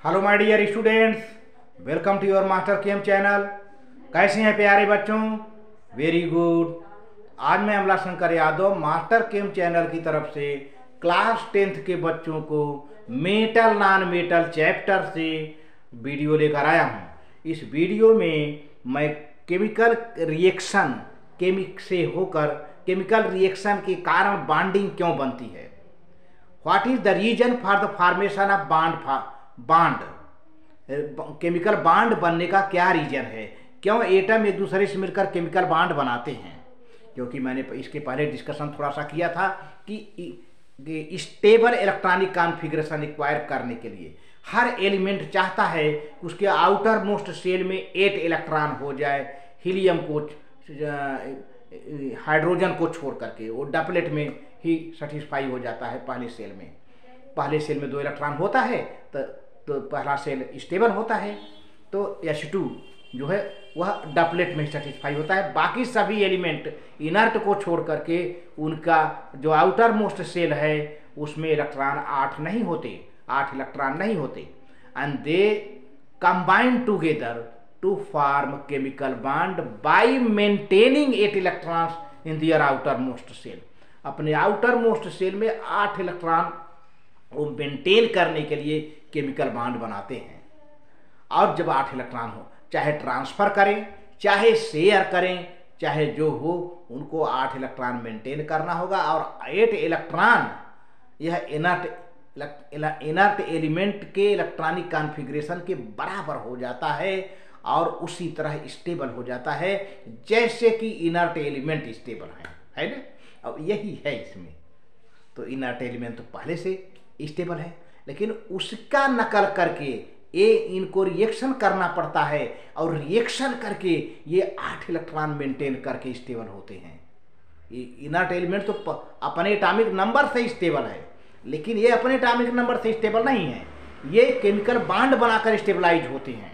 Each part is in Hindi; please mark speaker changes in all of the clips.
Speaker 1: Hello my dear students, welcome to your master chem channel. कैसे हैं प्यारे बच्चों? वेरी गुड। आज मैं Amla Shankar Yadav master chem channel की तरफ से क्लास 10th के बच्चों को मेटल नॉन मेटल चैप्टर से वीडियो लेकर आया हूं। इस वीडियो में मैं केमिकल रिएक्शन केमिकल रिएक्शन के कारण बॉन्डिंग क्यों बनती है, what is the reason for the formation of bond, chemical bond बनने का क्या रीजन है, क्यों एटम एक दूसरे से मिलकर केमिकल बॉन्ड बनाते हैं। क्योंकि मैंने इसके पहले डिस्कशन थोड़ा सा किया था कि स्टेबल इलेक्ट्रॉनिक कॉन्फ़िगरेशन एक्वायर करने के लिए हर एलिमेंट चाहता है कि उसके आउटर मोस्ट सेल में 8 इलेक्ट्रॉन हो जाए, हीलियम को हाइड्रोजन को छोड़ करके वो डबलेट में ही सेटिस्फाई हो जाता है। पहले सेल में 2 इलेक्ट्रॉन होता है तो पहला सेल स्टेबल होता है, तो H2 जो है वह डबलेट में सेटिस्फाई होता है। बाकी सभी एलिमेंट इनर्ट को छोड़ करके उनका जो आउटर मोस्ट सेल है उसमें इलेक्ट्रॉन 8 इलेक्ट्रॉन नहीं होते and they combine together to form chemical bond by maintaining 8 electrons in their outermost shell. अपने आउटर मोस्ट सेल में 8 इलेक्ट्रॉन वो मेंटेन करने के लिए केमिकल बॉन्ड बनाते हैं। और जब 8 इलेक्ट्रॉन हो, चाहे ट्रांसफर करें चाहे शेयर करें चाहे जो हो, उनको 8 इलेक्ट्रॉन मेंटेन करना होगा। और 8 इलेक्ट्रॉन यह इनर्ट एलिमेंट के इलेक्ट्रॉनिक कॉन्फ़िगरेशन के बराबर हो जाता है और उसी तरह स्टेबल हो जाता है जैसे कि इनर्ट एलिमेंट स्टेबल है ना। अब यही है इसमें, तो इनर्ट एलिमेंट तो पहले से स्टेबल है, लेकिन उसका नकल करके इनको रिएक्शन करना पड़ता है और रिएक्शन करके ये 8 इलेक्ट्रॉन मेंटेन करके स्टेबल होते हैं। ये इनर्ट एलिमेंट तो अपने एटॉमिक नंबर से स्टेबल है, लेकिन ये अपने एटॉमिक नंबर से स्टेबल नहीं है, ये केमिकल बॉन्ड बनाकर स्टेबलाइज होते हैं।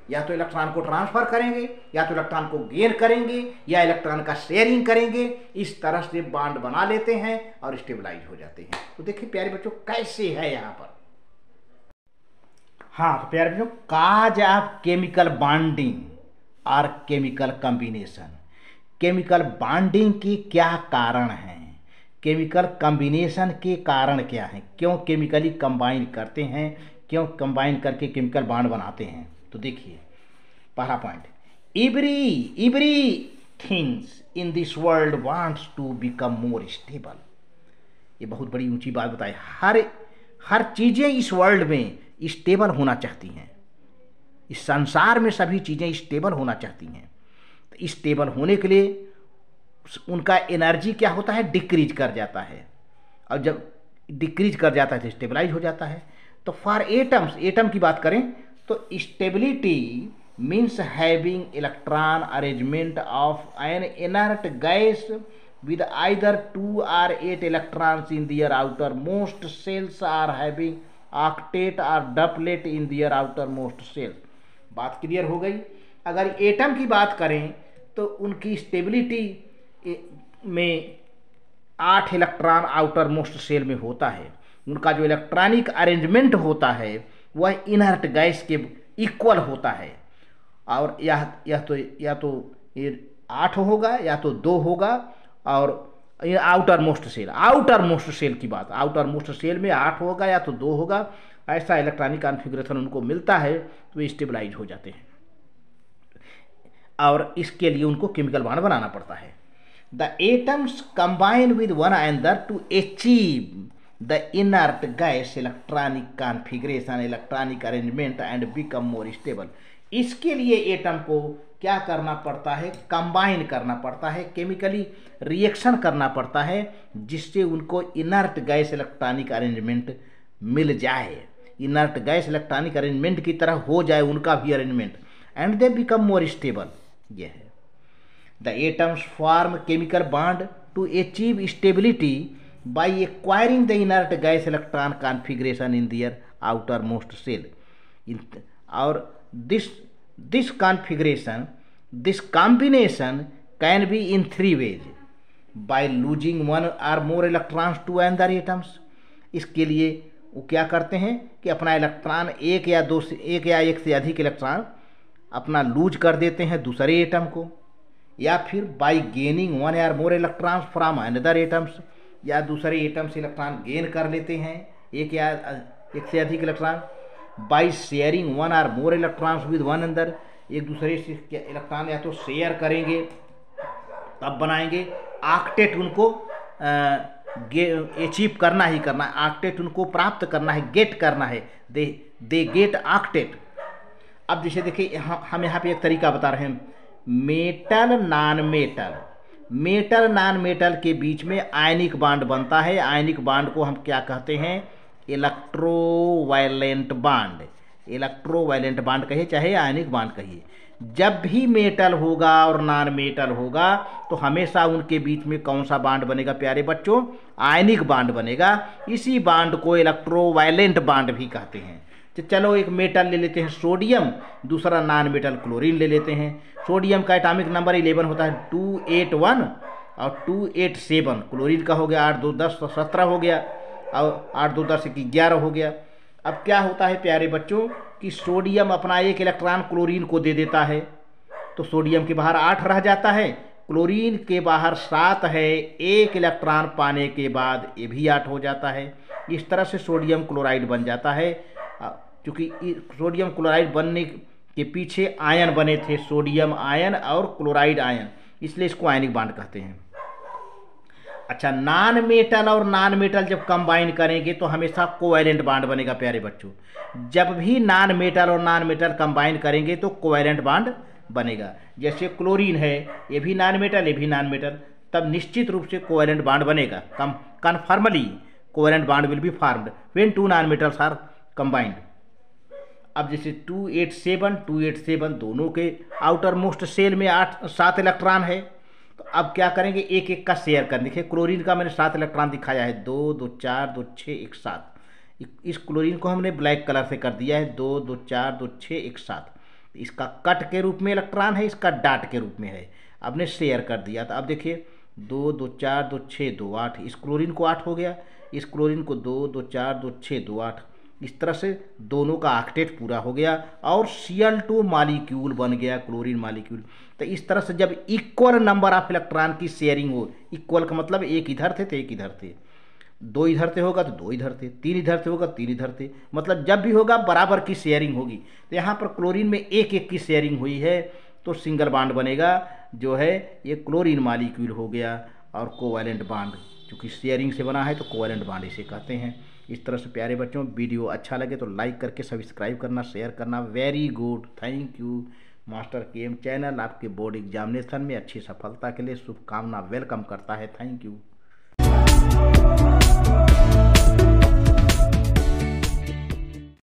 Speaker 1: या तो इलेक्ट्रॉन को ट्रांसफर करेंगे, या तो इलेक्ट्रॉन को गेन करेंगे, या इलेक्ट्रॉन का शेयरिंग करेंगे। इस तरह से बॉन्ड बना लेते हैं और स्टेबलाइज हो जाते हैं। तो देखिए प्यारे बच्चों कैसे है यहाँ पर। हाँ तो प्यारे बच्चों, काज ऑफ केमिकल बॉन्डिंग और केमिकल कॉम्बिनेशन, केमिकल बॉन्डिंग की क्या कारण है, केमिकल कॉम्बिनेशन के कारण क्या है, क्यों केमिकली कंबाइन करते हैं, क्यों कंबाइन करके केमिकल बॉन्ड बनाते हैं। तो देखिए पहला point, every things in this world wants to become more stable. ये बहुत बड़ी ऊंची बात बताई। हर चीज़ें इस वर्ल्ड में स्टेबल होना चाहती हैं, इस संसार में सभी चीज़ें स्टेबल होना चाहती हैं। तो स्टेबल होने के लिए उनका एनर्जी क्या होता है, डिक्रीज कर जाता है, और जब डिक्रीज कर जाता है तो स्टेबलाइज हो जाता है। तो फॉर एटम की बात करें तो stability means having electron arrangement of N inert gas with either 2 or 8 electrons in their outermost cells or having octet or doublet in their outermost cells। बात क्लियर हो गई। अगर एटम की बात करें तो उनकी स्टेबिलिटी में 8 इलेक्ट्रॉन आउटर मोस्ट सेल में होता है। उनका जो इलेक्ट्रॉनिक अरेंजमेंट होता है वह इनर्ट गैस के इक्वल होता है। और या तो ये 8 होगा या तो 2 होगा। और ये आउटर मोस्ट सेल की बात, आउटर मोस्ट सेल में 8 होगा या तो 2 होगा। ऐसा इलेक्ट्रॉनिक कॉन्फ़िगरेशन उनको मिलता है तो वे स्टेबलाइज हो जाते हैं, और इसके लिए उनको केमिकल बॉन्ड बनाना पड़ता है। The atoms combine with one another to achieve the inert gas electronic configuration, electronic arrangement and become more stable. इसके लिए एटम को क्या करना पड़ता है, कंबाइन करना पड़ता है, केमिकली रिएक्शन करना पड़ता है, जिससे उनको इनर्ट गैस इलेक्ट्रॉनिक अरेंजमेंट मिल जाए, इनर्ट गैस इलेक्ट्रॉनिक अरेंजमेंट की तरह हो जाए उनका भी arrangement, and they become more stable. यह है the atoms form chemical bond to achieve stability by acquiring the inert gas electron configuration in their outermost shell. और this combination can be in 3 ways: by losing one or more electrons to other atoms। इसके लिए वो क्या करते हैं कि अपना इलेक्ट्रॉन एक या एक से अधिक इलेक्ट्रॉन अपना लूज कर देते हैं दूसरे एटम को, या फिर बाय गेनिंग वन और मोर इलेक्ट्रॉन्स फ्रॉम अनदर एटम्स, या दूसरे एटम से इलेक्ट्रॉन गेन कर लेते हैं एक से अधिक इलेक्ट्रॉन, बाय शेयरिंग वन और मोर इलेक्ट्रॉन्स विद वन अनदर, एक दूसरे से इलेक्ट्रॉन या तो शेयर करेंगे तब बनाएंगे। ऑक्टेट उनको अचीव करना ही करना है, ऑक्टेट उनको प्राप्त करना है, गेट करना है, दे गेट ऑक्टेट। अब जैसे देखिए हम यहाँ पे एक तरीका बता रहे हैं, मेटल नॉन मेटल के बीच में आयनिक बांड बनता है। आयनिक बांड को हम क्या कहते हैं? इलेक्ट्रोवायलेंट बांड कहिए चाहे आयनिक बांड कहिए। जब भी मेटल होगा और नॉन मेटल होगा तो हमेशा उनके बीच में कौन सा बांड बनेगा प्यारे बच्चों? आयनिक बांड बनेगा। इसी बांड को इलेक्ट्रोवायलेंट बांड भी कहते हैं। तो चलो एक मेटल ले लेते हैं सोडियम, दूसरा नॉन मेटल क्लोरीन ले लेते हैं। सोडियम का एटॉमिक नंबर 11 होता है 281 और 287। क्लोरीन का हो गया 8 2 10 तो 17 हो गया, और 8 2 10 11 हो गया। अब क्या होता है प्यारे बच्चों कि सोडियम अपना एक इलेक्ट्रॉन क्लोरीन को दे देता है, तो सोडियम के बाहर 8 रह जाता है, क्लोरीन के बाहर 7 है। एक इलेक्ट्रॉन पाने के बाद ये भी 8 हो जाता है। इस तरह से सोडियम क्लोराइड बन जाता है। क्योंकि सोडियम क्लोराइड बनने के पीछे आयन बने थे, सोडियम आयन और क्लोराइड आयन, इसलिए इसको आयनिक बांड कहते हैं। अच्छा, नॉन मेटल और नॉन मेटल जब कंबाइन करेंगे तो हमेशा कोवैलेंट बांड बनेगा प्यारे बच्चों। जब भी नॉन मेटल और नॉन मेटल कंबाइन करेंगे तो कोवैलेंट बांड बनेगा। जैसे क्लोरीन है, ये भी नॉन मेटल, ये भी नॉन मेटल, तब निश्चित रूप से कोवैलेंट बांड बनेगा। Confirmly covalent bond will be formed when two non metals are combined. अब जैसे 287 दोनों के आउटर मोस्ट सेल में 7 इलेक्ट्रॉन है, तो अब क्या करेंगे? एक एक का शेयर कर। देखिए क्लोरीन का मैंने 7 इलेक्ट्रॉन दिखाया है, 2 2 4 2 6 1 7। इस क्लोरीन को हमने ब्लैक कलर से कर दिया है, 2 2 4 2 6 1 7। इसका कट के रूप में इलेक्ट्रॉन है, इसका डाट के रूप में है, आपने शेयर कर दिया। तो अब देखिए 2 2 4 2 6 2 8, इस क्लोरीन को 8 हो गया, इस क्लोरीन को 2 2 4 2 6 2 8। इस तरह से दोनों का ऑक्टेट पूरा हो गया और Cl2 मॉलिक्यूल बन गया, क्लोरीन मॉलिक्यूल। तो इस तरह से जब इक्वल नंबर ऑफ इलेक्ट्रॉन की शेयरिंग हो, इक्वल का मतलब एक इधर थे तो एक इधर थे, 2 इधर से होगा तो 2 इधर थे, 3 इधर से होगा 3 इधर थे, मतलब जब भी होगा बराबर की शेयरिंग होगी। तो यहाँ पर क्लोरीन में एक एक की शेयरिंग हुई है तो सिंगल बांड बनेगा, जो है ये क्लोरीन मॉलिक्यूल हो गया। और कोवैलेंट बांड क्योंकि शेयरिंग से बना है तो कोवैलेंट बांड इसे कहते हैं। इस तरह से प्यारे बच्चों, वीडियो अच्छा लगे तो लाइक करके सब्सक्राइब करना, शेयर करना। Very good, thank you. Master KM channel आपके बोर्ड एग्जामिनेशन में अच्छी सफलता के लिए शुभकामना वेलकम करता है। Thank you.